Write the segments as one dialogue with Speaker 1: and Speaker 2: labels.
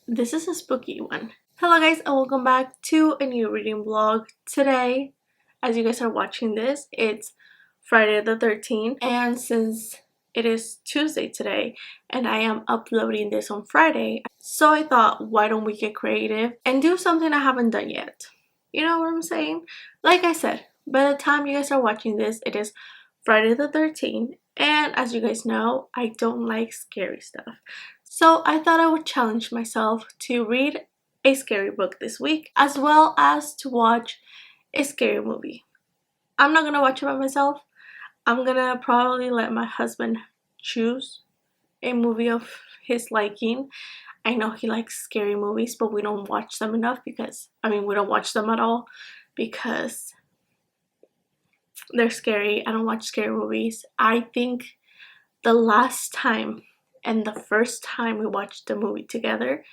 Speaker 1: This is a spooky one. Hello guys and welcome back to a new reading vlog. Today, as you guys are watching this, it's Friday the 13th, and since it is Tuesday today and I am uploading this on Friday, so I thought, why don't we get creative and do something I haven't done yet? You know what I'm saying? Like I said, by the time you guys are watching this, it is Friday the 13th, and as you guys know, I don't like scary stuff. So I thought I would challenge myself to read a scary book this week, as well as to watch a scary movie. I'm not gonna watch it by myself. I'm gonna probably let my husband choose a movie of his liking. I know he likes scary movies, but we don't watch them enough because, we don't watch them at all because they're scary. I don't watch scary movies. I think the last time and the first time we watched a movie together,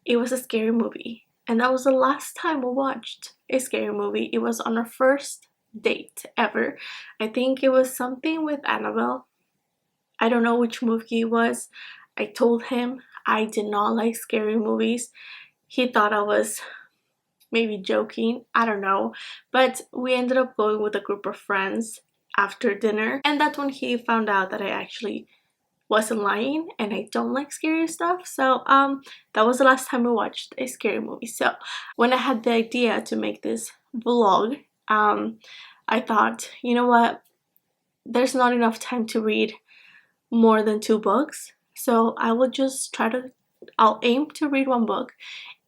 Speaker 1: it was a scary movie. And that was the last time we watched a scary movie. It was on our first date ever. I think it was something with Annabelle. I don't know which movie it was. I told him I did not like scary movies. He thought I was maybe joking. I don't know. But we ended up going with a group of friends after dinner. And that's when he found out that I actually wasn't lying and I don't like scary stuff. So that was the last time we watched a scary movie. So when I had the idea to make this vlog, I thought, you know what, there's not enough time to read more than 2 books, so I'll aim to read 1 book,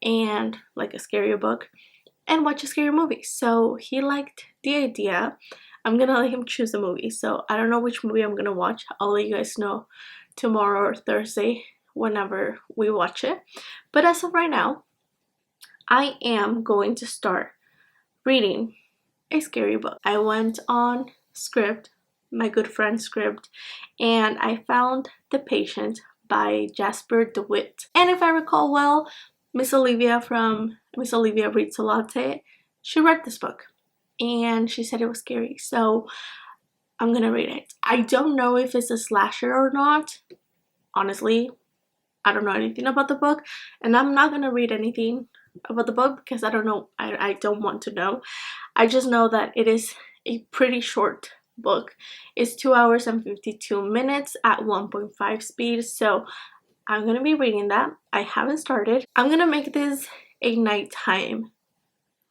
Speaker 1: and like a scary book, and watch a scary movie. So he liked the idea. I'm gonna let him choose the movie, so I don't know which movie I'm gonna watch. I'll let you guys know tomorrow or Thursday whenever we watch it. But as of right now, I am going to start reading a scary book. I went on Scribd, my good friend Scribd, and I found The Patient by Jasper DeWitt. And if I recall well, Miss Olivia from Miss Olivia Reads a Latte, she read this book and she said it was scary, so I'm gonna read it. I don't know if it's a slasher or not. Honestly, I don't know anything about the book, and I'm not gonna read anything about the book because I don't know. I don't want to know. I just know that it is a pretty short book. It's 2 hours and 52 minutes at 1.5 speed, so I'm gonna be reading that. I haven't started. I'm gonna make this a nighttime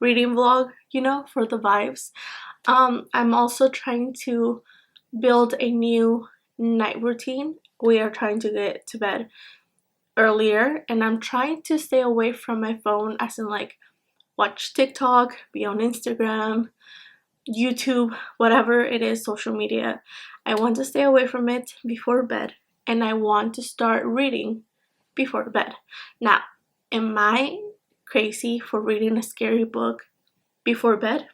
Speaker 1: reading vlog, you know, for the vibes. I'm also trying to build a new night routine. We are trying to get to bed earlier, and I'm trying to stay away from my phone, as in like watch TikTok, be on Instagram, YouTube, whatever it is, social media. I want to stay away from it before bed, and I want to start reading before bed. Now, am I crazy for reading a scary book before bed?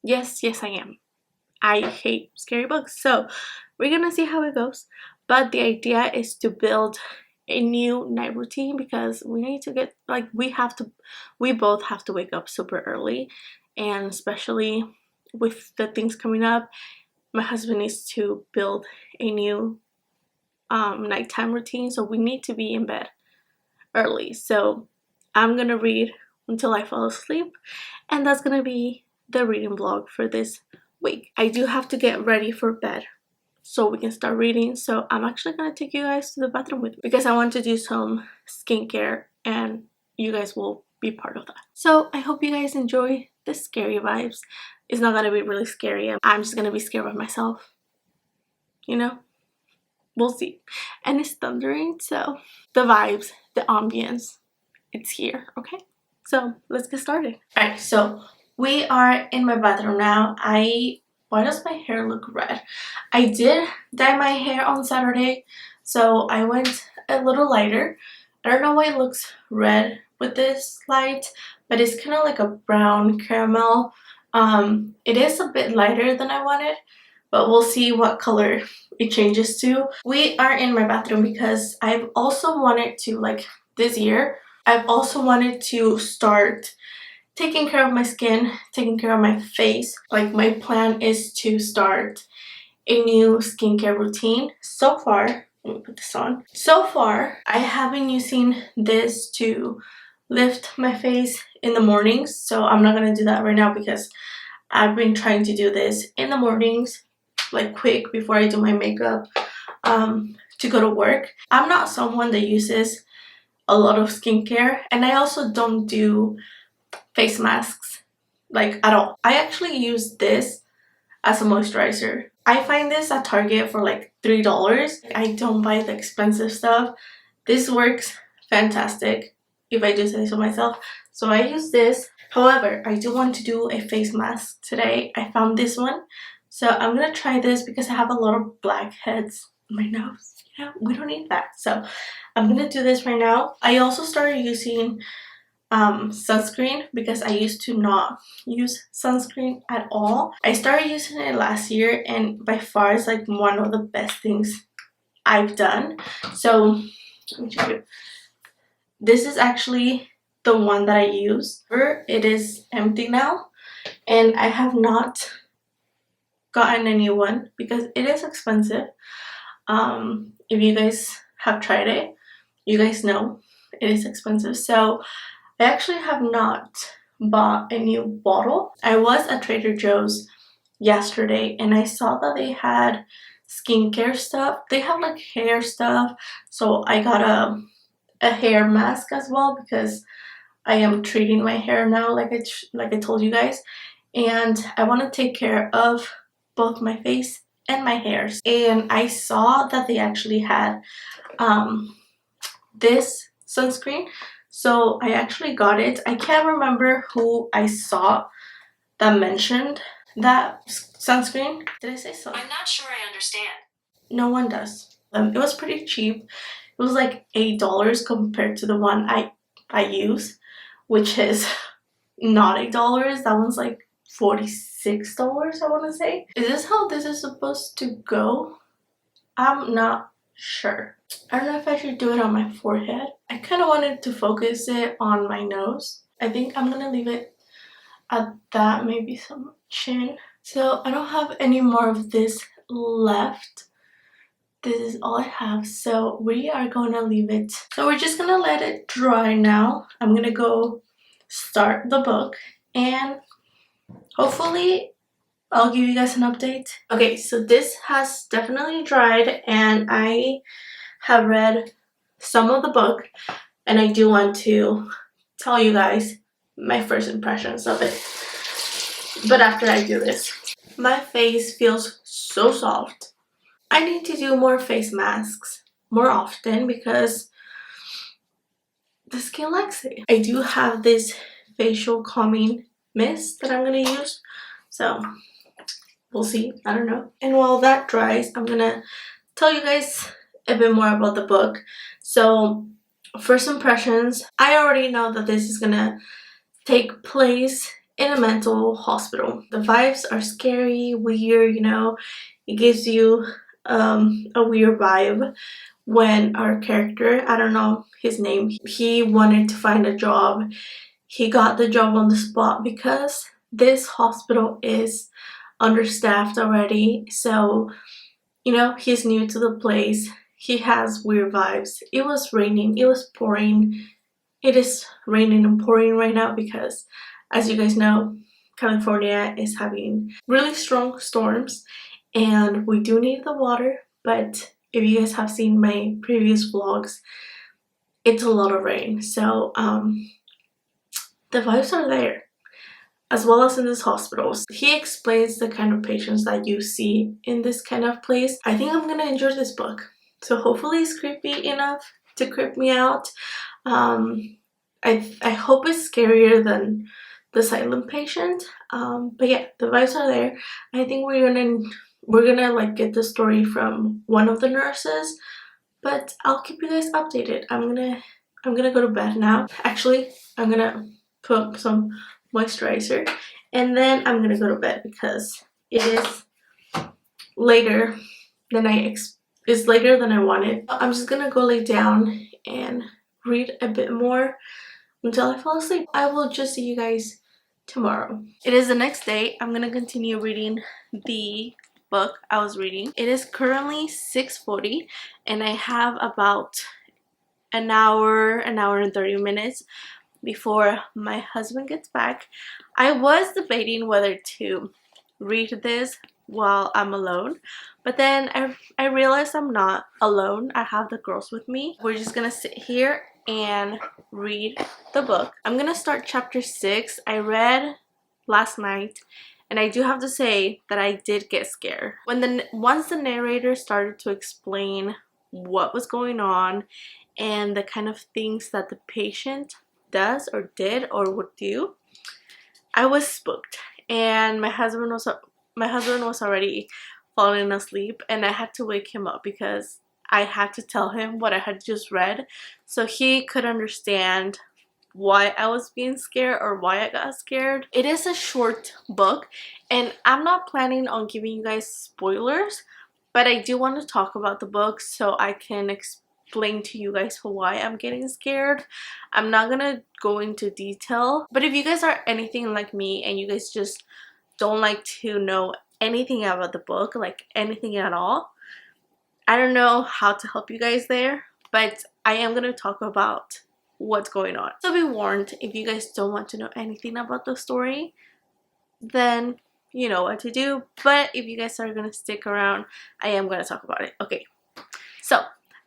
Speaker 1: Yes, I am. I hate scary books, so we're gonna see how it goes. But the idea is to build a new night routine because we need to get, like, we both have to wake up super early, and especially with the things coming up, my husband needs to build a new nighttime routine, so we need to be in bed early. So I'm gonna read until I fall asleep, and that's gonna be the reading vlog for this week. I do have to get ready for bed so we can start reading, so I'm actually gonna take you guys to the bathroom with me because I want to do some skincare and you guys will be part of that. So I hope you guys enjoy the scary vibes. It's not gonna be really scary. I'm just gonna be scared of myself, you know? We'll see. And it's thundering, so the vibes, the ambience, it's here, okay? So let's get started. Alright, so we are in my bathroom now. Why does my hair look red? I did dye my hair on Saturday, so I went a little lighter. I don't know why it looks red with this light, but it's kind of like a brown caramel. It is a bit lighter than I wanted, but we'll see what color it changes to. We are in my bathroom because I've also wanted to, like, this year, I've also wanted to start taking care of my skin, taking care of my face. Like, my plan is to start a new skincare routine. So far, Let me put this on. So far, I have been using this to lift my face in the mornings. So I'm not gonna do that right now because I've been trying to do this in the mornings, like quick before I do my makeup, to go to work. I'm not someone that uses a lot of skincare, and I also don't do face masks like at all. I actually use this as a moisturizer. I find this at Target for like $3. I don't buy the expensive stuff. This works fantastic, if I do say so myself. So I use this. However, I do want to do a face mask today. I found this one. So I'm gonna try this because I have a lot of blackheads on my nose. You know, we don't need that. So I'm gonna do this right now. I also started using sunscreen because I used to not use sunscreen at all. I started using it last year, and by far it's like one of the best things I've done. So let me show you. This is actually the one that I use. It is empty now, and I have not gotten a new one because it is expensive. If you guys have tried it, you guys know it is expensive. So I actually have not bought a new bottle. I was at Trader Joe's yesterday and I saw that they had skincare stuff. They have like hair stuff. So I got a hair mask as well because I am treating my hair now, like I told you guys. And I want to take care of both my face and my hairs. And I saw that they actually had this sunscreen. So I actually got it. I can't remember who I saw that mentioned that sunscreen. Did I say so?
Speaker 2: I'm not sure I understand.
Speaker 1: No one does. It was pretty cheap. It was like $8 compared to the one I use, which is not $8. That one's like $46, I want to say. Is this how this is supposed to go? I'm not sure. I don't know if I should do it on my forehead. I kind of wanted to focus it on my nose. I think I'm gonna leave it at that, maybe some chin. So I don't have any more of this left. This is all I have, so we are gonna leave it. So we're just gonna let it dry now. I'm gonna go start the book and hopefully I'll give you guys an update. Okay, so this has definitely dried and I have read some of the book, and I do want to tell you guys my first impressions of it. But after I do this, my face feels so soft. I need to do more face masks more often because the skin likes it. I do have this facial calming mist that I'm gonna use, so we'll see. I don't know. And while that dries, I'm gonna tell you guys a bit more about the book. So first impressions, I already know that this is gonna take place in a mental hospital. The vibes are scary, weird, you know. It gives you a weird vibe when our character, I don't know his name, he wanted to find a job. He got the job on the spot because this hospital is understaffed already. So, you know, he's new to the place. He has weird vibes. It was raining. It was pouring. It is raining and pouring right now because, as you guys know, California is having really strong storms and we do need the water. But if you guys have seen my previous vlogs, it's a lot of rain. So the vibes are there, as well as in this hospital. He explains the kind of patients that you see in this kind of place. I think I'm gonna enjoy this book. So hopefully it's creepy enough to creep me out. I hope it's scarier than The Silent Patient. But yeah, the vibes are there. I think we're gonna like get the story from one of the nurses, but I'll keep you guys updated. I'm gonna go to bed now. Actually, I'm gonna put some moisturizer and then I'm gonna go to bed because it is later than it's later than I wanted. I'm just gonna go lay down and read a bit more until I fall asleep. I will just see you guys tomorrow. It is the next day. I'm gonna continue reading the book I was reading. It is currently 6:40 and I have about an hour and 30 minutes before my husband gets back. I was debating whether to read this while I'm alone, but then I realized I'm not alone. I have the girls with me. We're just gonna sit here and read the book. I'm gonna start chapter 6. I read last night and I do have to say that I did get scared. Once the narrator started to explain what was going on and the kind of things that the patient does or did or would do, I was spooked. And my husband was already falling asleep and I had to wake him up because I had to tell him what I had just read so he could understand why I was being scared or why I got scared. It is a short book and I'm not planning on giving you guys spoilers, but I do want to talk about the book so I can explain to you guys why I'm getting scared. I'm not gonna go into detail, but if you guys are anything like me and you guys just don't like to know anything about the book, like anything at all, I don't know how to help you guys there, but I am gonna talk about what's going on. So be warned, if you guys don't want to know anything about the story, then you know what to do. But if you guys are gonna stick around, I am gonna talk about it. Okay, so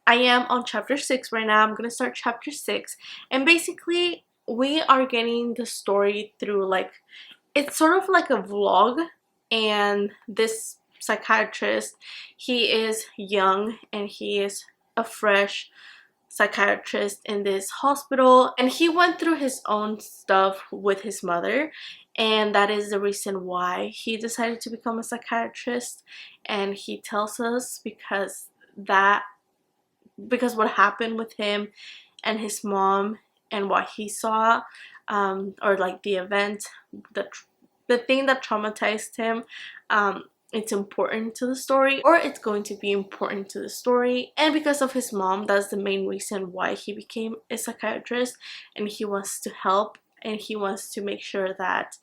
Speaker 1: I am on chapter 6 right now. I'm gonna start chapter 6 and basically we are getting the story through, like, it's sort of like a vlog. And this psychiatrist, he is young and he is a fresh psychiatrist in this hospital, and he went through his own stuff with his mother, and that is the reason why he decided to become a psychiatrist. And he tells us because what happened with him and his mom and what he saw, or like the event, the thing that traumatized him, it's important to the story, or it's going to be important to the story. And because of his mom, that's the main reason why he became a psychiatrist, and he wants to help and he wants to make sure that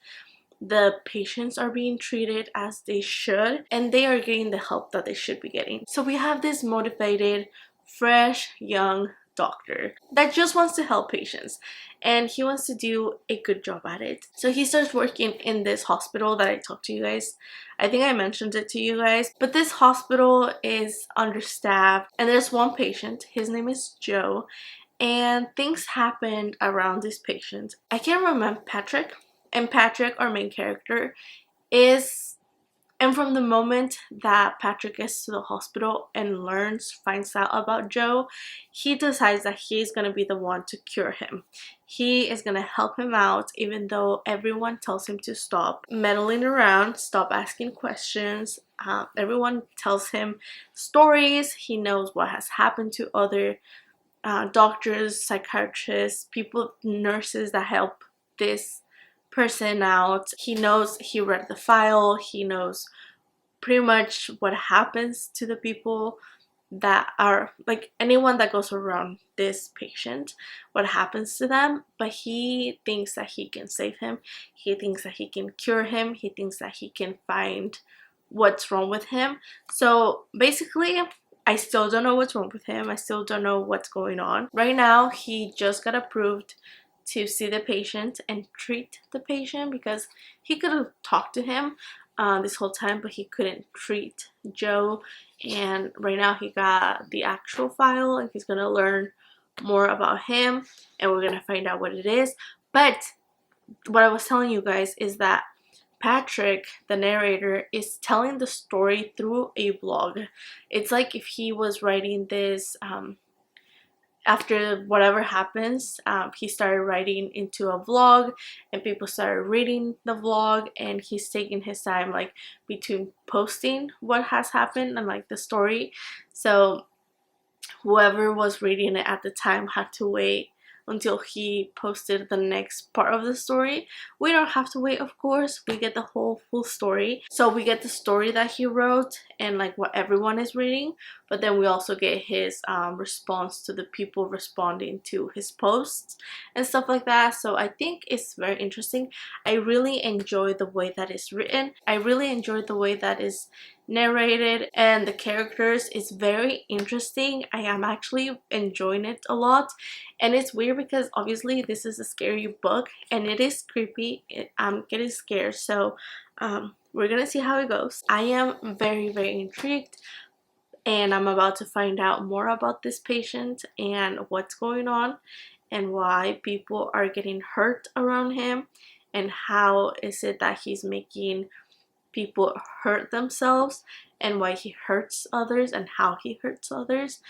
Speaker 1: the patients are being treated as they should and they are getting the help that they should be getting. So we have this motivated, fresh, young doctor that just wants to help patients and he wants to do a good job at it. So he starts working in this hospital that I talked to you guys. I think I mentioned it to you guys, but this hospital is understaffed and there's one patient. His name is Joe, and things happened around this patient. I can't remember Patrick, and Patrick, our main character, and from the moment that Patrick gets to the hospital and finds out about Joe, he decides that he's going to be the one to cure him. He is going to help him out even though everyone tells him to stop meddling around, stop asking questions. Everyone tells him stories. He knows what has happened to other doctors, psychiatrists, people, nurses that help this person out. He knows, he read the file, he knows pretty much what happens to the people that are, like, anyone that goes around this patient, what happens to them. But he thinks that he can save him, he thinks that he can cure him, he thinks that he can find what's wrong with him. So basically, I still don't know what's wrong with him. I still don't know what's going on. Right now, he just got approved to see the patient and treat the patient because he could have talked to him this whole time, but he couldn't treat Joe. And right now he got the actual file and he's gonna learn more about him and we're gonna find out what it is. But what I was telling you guys is that Patrick, the narrator, is telling the story through a vlog. It's like if he was writing this after whatever happens, he started writing into a vlog and people started reading the vlog, and he's taking his time, like, between posting what has happened and like the story. So whoever was reading it at the time had to wait until he posted the next part of the story. We don't have to wait, of course. We get the whole full story. So we get the story that he wrote and like what everyone is reading, but then we also get his response to the people responding to his posts and stuff like that. So I think it's very interesting. I really enjoy the way that it's written. I really enjoy the way that is narrated, and the characters is very interesting. I am actually enjoying it a lot, and it's weird because obviously this is a scary book and it is creepy. I'm getting scared, so we're gonna see how it goes. I am very intrigued, and I'm about to find out more about this patient and what's going on and why people are getting hurt around him, and how is it that he's making people hurt themselves, and why he hurts others and how he hurts others.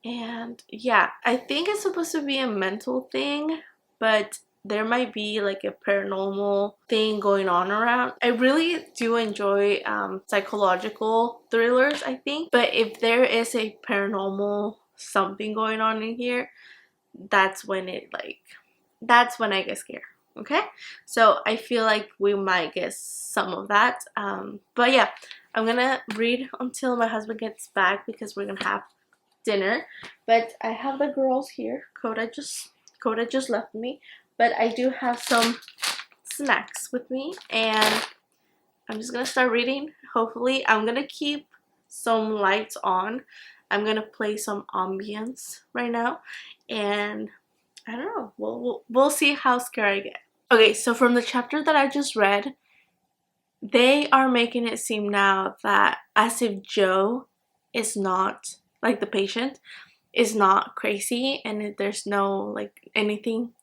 Speaker 1: And yeah, I think it's supposed to be a mental thing, but there might be like a paranormal thing going on around. I really do enjoy psychological thrillers, I think, but if there is a paranormal something going on in here, that's when I get scared. Okay, so I feel like we might get some of that, but yeah, I'm gonna read until my husband gets back because we're gonna have dinner. But I have the girls here. Coda just left me, but I do have some snacks with me, and I'm just gonna start reading. Hopefully I'm gonna keep some lights on. I'm gonna play some ambience right now, and I don't know, we'll see how scared I get. Okay, so from the chapter that I just read, they are making it seem now that as if Joe is not, like the patient, is not crazy, and there's no like anything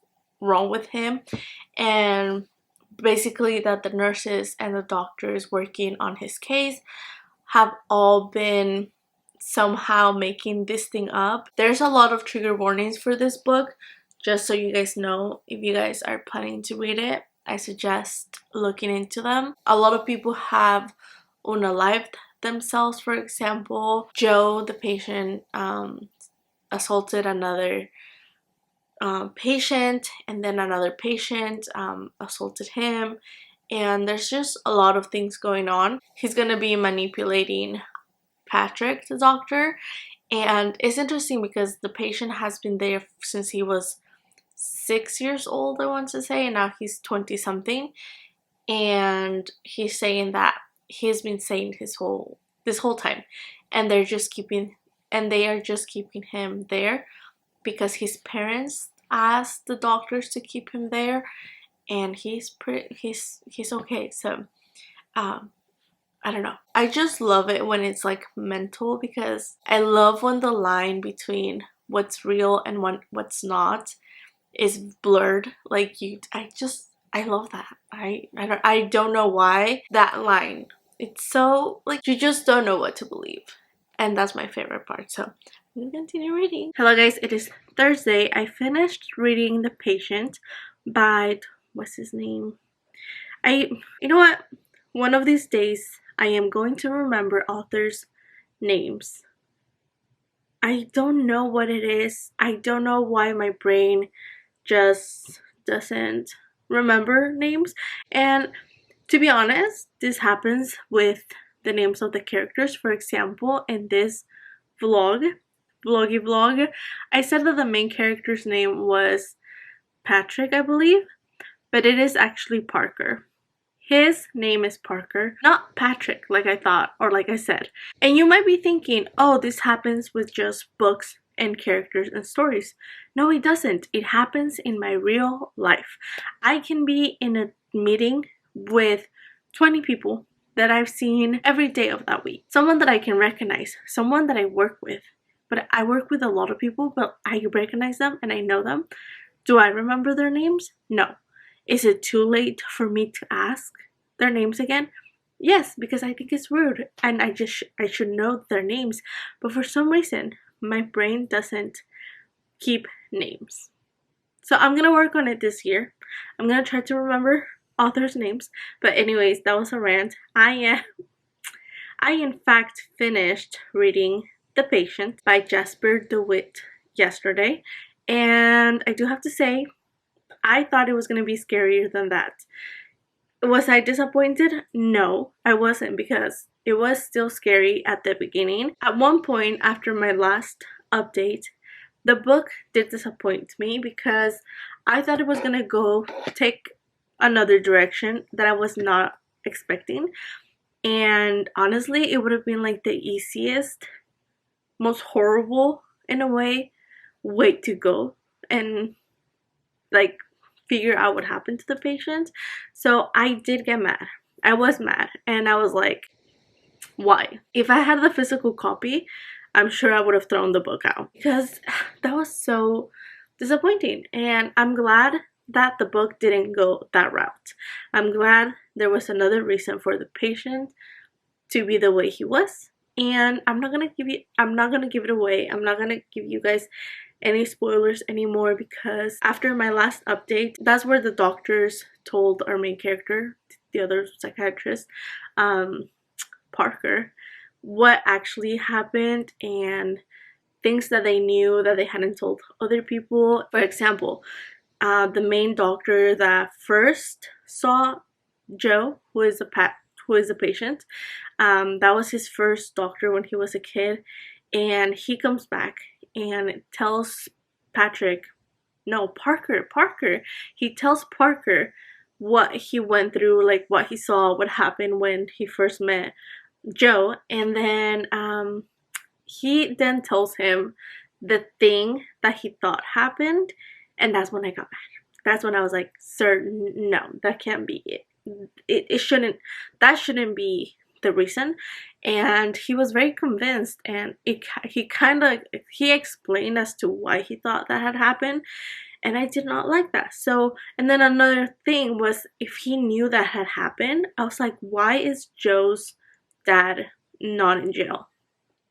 Speaker 1: wrong with him, and basically that the nurses and the doctors working on his case have all been somehow making this thing up. There's a lot of trigger warnings for this book, just so you guys know. If you guys are planning to read it, I suggest looking into them. A lot of people have unalived themselves. For example, Joe, the patient, assaulted another patient, and then another patient assaulted him, and there's just a lot of things going on. He's gonna be manipulating Patrick, the doctor, and it's interesting because the patient has been there since he was 6 years old, I want to say, and now he's 20 something, and he's saying that he's been saying this whole time, and they are just keeping him there because his parents asked the doctors to keep him there, and he's okay. So I don't know. I just love it when it's like mental, because I love when the line between what's real and what's not is blurred. Like I love that. I don't know why that line. It's so like you just don't know what to believe, and that's my favorite part. So I'm gonna continue reading. Hello guys, it is Thursday. I finished reading The Patient by, what's his name? You know what? One of these days I am going to remember authors' names. I don't know what it is. I don't know why my brain just doesn't remember names. And to be honest, this happens with the names of the characters. For example, in this vlog, I said that the main character's name was Patrick, I believe, but it is actually Parker. His name is Parker, not Patrick, like I thought, or like I said. And you might be thinking, oh, this happens with just books and characters and stories. No, it doesn't. It happens in my real life. I can be in a meeting with 20 people that I've seen every day of that week. Someone that I can recognize, someone that I work with. But I work with a lot of people, but I recognize them and I know them. Do I remember their names? No. Is it too late for me to ask their names again? Yes, because I think it's rude and I should know their names. But for some reason, my brain doesn't keep names. So I'm gonna work on it this year. I'm gonna try to remember authors' names. But anyways, that was a rant. I in fact finished reading The Patient by Jasper DeWitt yesterday, and I do have to say, I thought it was going to be scarier than that. Was I disappointed? No, I wasn't, because it was still scary at the beginning. At one point after my last update, the book did disappoint me because I thought it was going to take another direction that I was not expecting. And honestly, it would have been like the easiest, most horrible in a way to go and like figure out what happened to the patient. So I did get mad. I was mad, and I was like, why? If I had the physical copy, I'm sure I would have thrown the book out because that was so disappointing. And I'm glad that the book didn't go that route. I'm glad there was another reason for the patient to be the way he was. And I'm not gonna give it away. I'm not gonna give you guys any spoilers anymore, because after my last update, that's where the doctors told our main character, the other psychiatrist, Parker, what actually happened and things that they knew that they hadn't told other people. For example, the main doctor that first saw Joe, who is a patient, that was his first doctor when he was a kid, and he comes back and tells Parker, he tells Parker what he went through, like what he saw, what happened when he first met Joe, and then he then tells him the thing that he thought happened, and that's when I got mad. That's when I was like, sir, no, that can't be it. It shouldn't, that shouldn't be the reason. And he was very convinced, and he explained as to why he thought that had happened, and I did not like that. So, and then another thing was, if he knew that had happened, I was like, why is Joe's dad not in jail?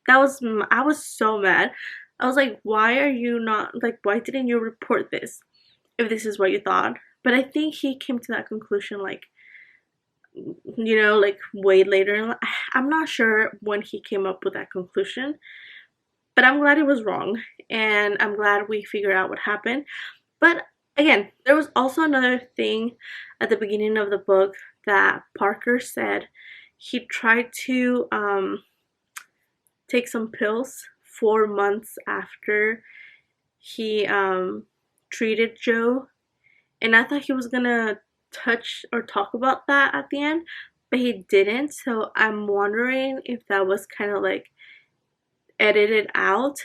Speaker 1: I was so mad. I was like, why are you not, like, why didn't you report this if this is what you thought? But I think he came to that conclusion, like, you know, like way later. I'm not sure when he came up with that conclusion, but I'm glad it was wrong, and I'm glad we figured out what happened. But again, there was also another thing at the beginning of the book that Parker said. He tried to take some pills 4 months after he treated Joe, and I thought he was gonna touch or talk about that at the end, but he didn't. So I'm wondering if that was kind of like edited out,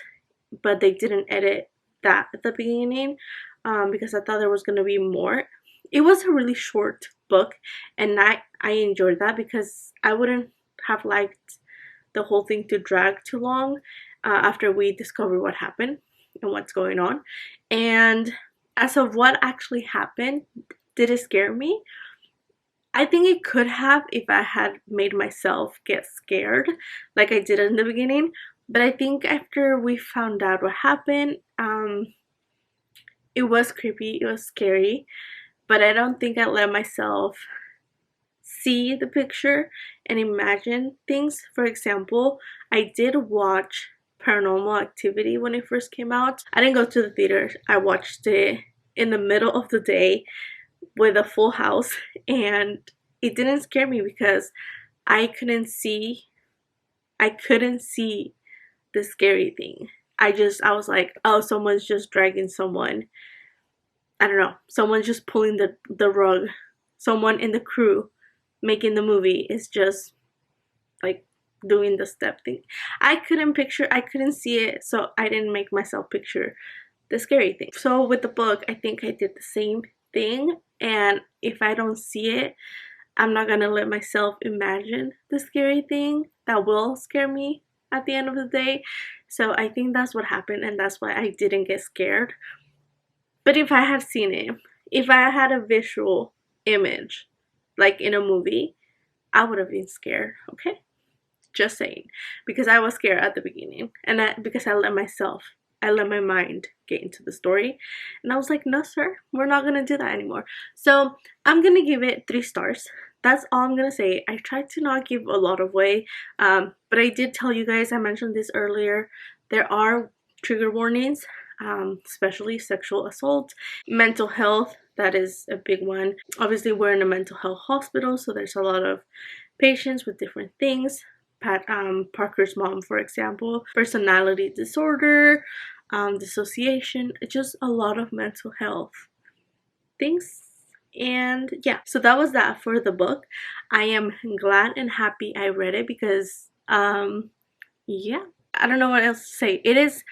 Speaker 1: but they didn't edit that at the beginning, because I thought there was gonna be more. It was a really short book, and I enjoyed that, because I wouldn't have liked the whole thing to drag too long after we discover what happened and what's going on. And as of what actually happened, did it scare me? I think it could have, if I had made myself get scared like I did in the beginning. But I think after we found out what happened, it was creepy, it was scary, but I don't think I let myself see the picture and imagine things. For example, I did watch Paranormal Activity when it first came out. I didn't go to the theater. I watched it in the middle of the day with a full house, and it didn't scare me because I couldn't see the scary thing. I was like, oh, someone's just dragging someone. I don't know. Someone's just pulling the rug. Someone in the crew making the movie is just like doing the step thing. I couldn't see it, so I didn't make myself picture the scary thing. So with the book, I think I did the same thing, and if I don't see it, I'm not gonna let myself imagine the scary thing that will scare me at the end of the day. So I think that's what happened, and that's why I didn't get scared. But if I had seen it, if I had a visual image like in a movie, I would have been scared, okay? Just saying. Because I was scared at the beginning, and because I let my mind get into the story, and I was like, no sir, we're not gonna do that anymore. So I'm gonna give it 3 stars. That's all I'm gonna say. I tried to not give a lot away, but I did tell you guys, I mentioned this earlier, there are trigger warnings, especially sexual assault, mental health. That is a big one. Obviously, we're in a mental health hospital, so there's a lot of patients with different things. Parker's mom, for example, personality disorder, dissociation, just a lot of mental health things. And yeah, so that was that for the book. I am glad and happy I read it because yeah, I don't know what else to say. It is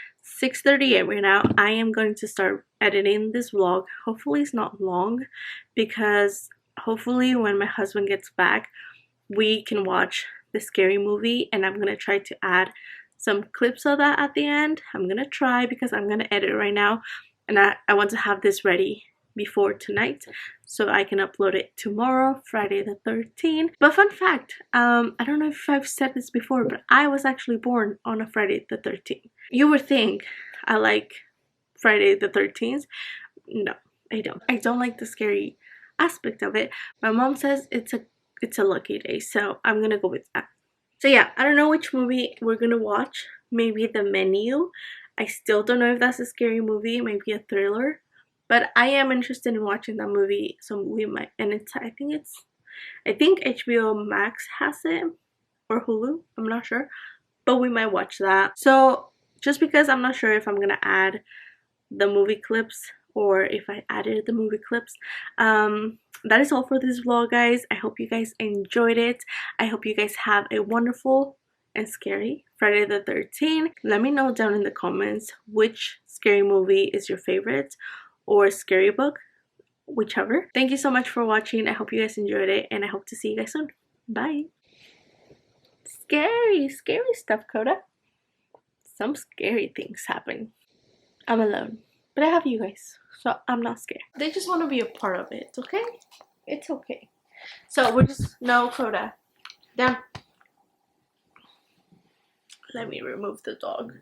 Speaker 1: 6:38 right now. I am going to start editing this vlog. Hopefully it's not long, because hopefully when my husband gets back we can watch the Scary Movie, and I'm gonna try to add some clips of that at the end. I'm gonna try, because I'm gonna edit right now, and I want to have this ready before tonight so I can upload it tomorrow, Friday the 13th. But fun fact, I don't know if I've said this before, but I was actually born on a Friday the 13th. You would think I like Friday the 13th. No, I don't. I don't like the scary aspect of it. My mom says it's a lucky day, so I'm gonna go with that. So yeah, I don't know which movie we're gonna watch. Maybe The Menu. I still don't know if that's a scary movie, maybe a thriller. But I am interested in watching that movie, so we might. And I think HBO Max has it, or Hulu. I'm not sure, but we might watch that. So just because I'm not sure if I'm gonna add the movie clips or if I added the movie clips, that is all for this vlog, guys. I hope you guys enjoyed it. I hope you guys have a wonderful and scary Friday the 13th. Let me know down in the comments which scary movie is your favorite, or scary book, whichever. Thank you so much for watching. I hope you guys enjoyed it, and I hope to see you guys soon. Bye. Scary stuff, Coda. Some scary things happen. I'm alone, but I have you guys, so I'm not scared. They just want to be a part of it, okay? It's okay. So we're just, no, Coda, down. Let me remove the dog.